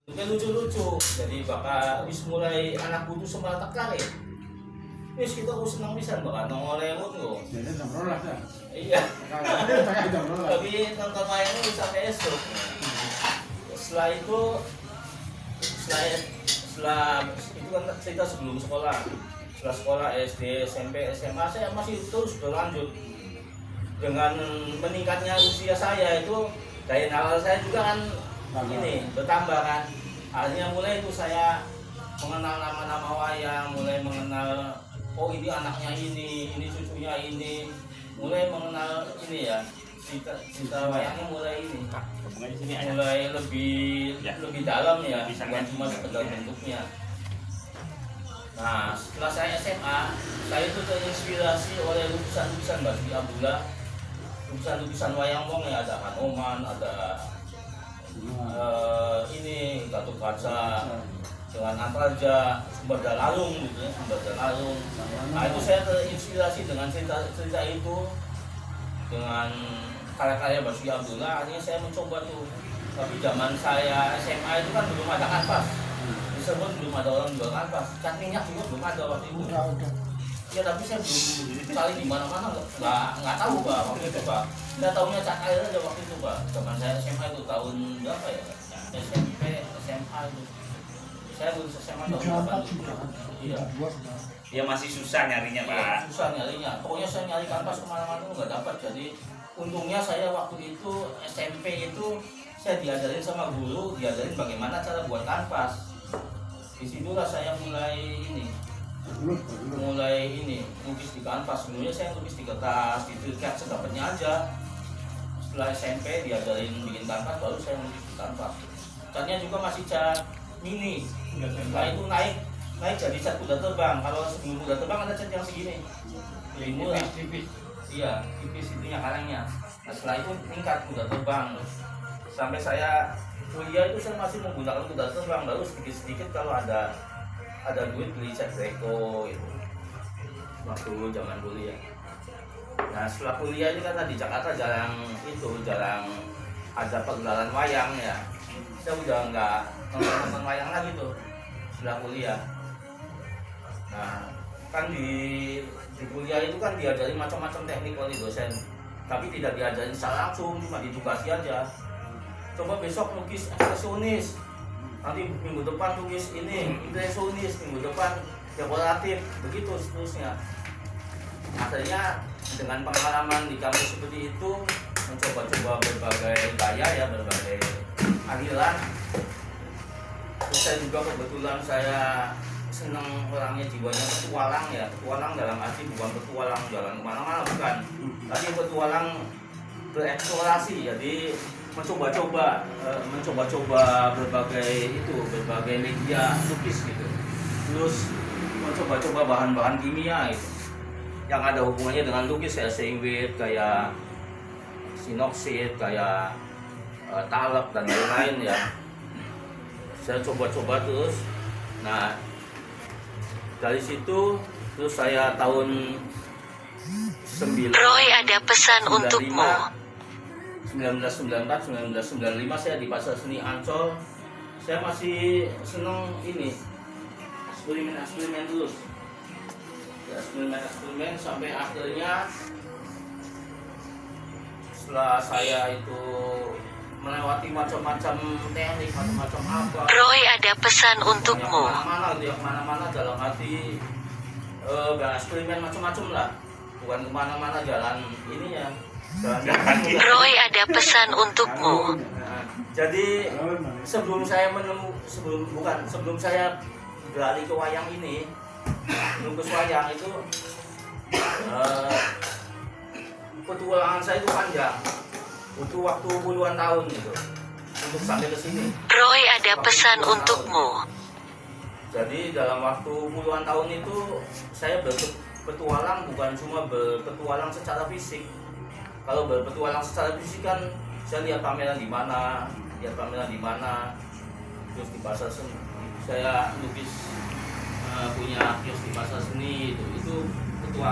Mungkin lucu-lucu, jadi bakal wis mulai anak butuh semua tertarik. Wis kita aku senang pisan bakal nongolewut kok. Jadi jam 12 ya. Iya. Kayak jam 12. Tapi nonton wayangnya bisa sampai esok. Setelah itu, setelah itu kan cerita sebelum sekolah. Setelah sekolah SD, SMP, SMA saya masih terus berlanjut. Dengan meningkatnya usia saya itu daya nalar saya juga kan ini bertambah kan. Akhirnya mulai itu saya mengenal nama-nama wayang, mulai mengenal oh ini anaknya ini cucunya ini, mulai mengenal ini ya cerita wayangnya mulai ini, mulai lebih dalam ya, bukan cuma sekedar bentuknya. Nah setelah saya SMA, saya itu terinspirasi oleh lukisan-lukisan Basuki Abdullah, lukisan-lukisan wayang wong ya, ada Hanoman, ada ini Gatot Kaca dengan Antarja, Sumber Dalalung gitu ya, Sumber Dalalung. Nah itu saya terinspirasi dengan cerita itu, dengan karya-karya Basuki Abdullah. Akhirnya saya mencoba tuh, tapi zaman saya SMA itu kan belum ada kanvas, disebut belum ada orang jual kanvas, cat minyak juga belum ada waktu itu. Ya tapi saya belum cari di mana-mana, nggak tahu Pak waktu itu Pak. Saya tahunya cat air aja waktu itu Pak. Zaman saya SMA itu tahun berapa ya? SMP, SMA itu. Saya lulus SMA tahun 80. Iya. Ya masih susah nyarinya Pak. Iya, susah nyarinya. Pokoknya saya nyari kanvas kemana-mana nggak dapat. Jadi untungnya saya waktu itu SMP itu saya diajarin sama guru, diajarin bagaimana cara buat kanvas. Disitulah saya mulai lukis di kanvas. Sebelumnya saya lukis di kertas, di cat sedapatnya aja. Setelah SMP diajarin bikin kanvas, baru saya lukis di kanvas. Catnya juga masih cat mini. Setelah itu naik jadi cat kuda terbang. Kalau sebelum kuda terbang ada cat yang segini, tipis. Iya, tipis itunya kalengnya. Nah setelah itu tingkat kuda terbang. Sampai saya kuliah itu saya masih menggunakan kuda terbang. Baru sedikit-sedikit kalau ada duit beli cat Greco itu waktu zaman kuliah. Nah setelah kuliah ini kan di Jakarta jarang ada pagelaran wayang ya. Saya udah nggak nonton wayang lagi tuh setelah kuliah. Nah kan di kuliah itu kan diajari macam-macam teknik oleh dosen, tapi tidak diajari secara langsung, cuma ditugasi aja. Coba besok lukis ekspresionis, nanti minggu depan lukis ini impresionis, minggu depan dekoratif, begitu seterusnya. Akhirnya dengan pengalaman di kampus seperti itu, mencoba-coba berbagai gaya ya, berbagai aliran. Terus saya juga kebetulan saya senang orangnya, jiwanya petualang ya. Petualang dalam arti bukan petualang jalan kemana-mana, bukan, tapi petualang bereksplorasi. Jadi mencoba-coba berbagai media lukis gitu. Terus mencoba-coba bahan-bahan kimia gitu, yang ada hubungannya dengan lukis ya, seinwit, kayak sinoksid, kayak talak dan lain-lain ya. Saya coba-coba terus. Nah dari situ terus saya tahun 9 Roy ada pesan untukmu. 1994, 1995 saya di Pasar Seni Ancol. Saya masih seneng ini eksperimen terus ya, eksperimen sampai akhirnya setelah saya itu melewati macam-macam teknik, macam-macam apa. Roy ada pesan untukmu. Kemana-mana dalam arti eksperimen macam-macam lah, bukan kemana-mana jalan ininya. Roy ada pesan untukmu. Nah, jadi sebelum saya beralih ke wayang ini, lukis wayang itu petualangan saya itu panjang, butuh waktu puluhan tahun gitu untuk sampai ke sini. Roy ada pesan untukmu. Jadi dalam waktu puluhan tahun itu saya berpetualang, bukan cuma berpetualang secara fisik. Kalau berpetualang secara fisik kan saya lihat pameran di mana, terus di pasar seni saya lukis punya kios di pasar seni itu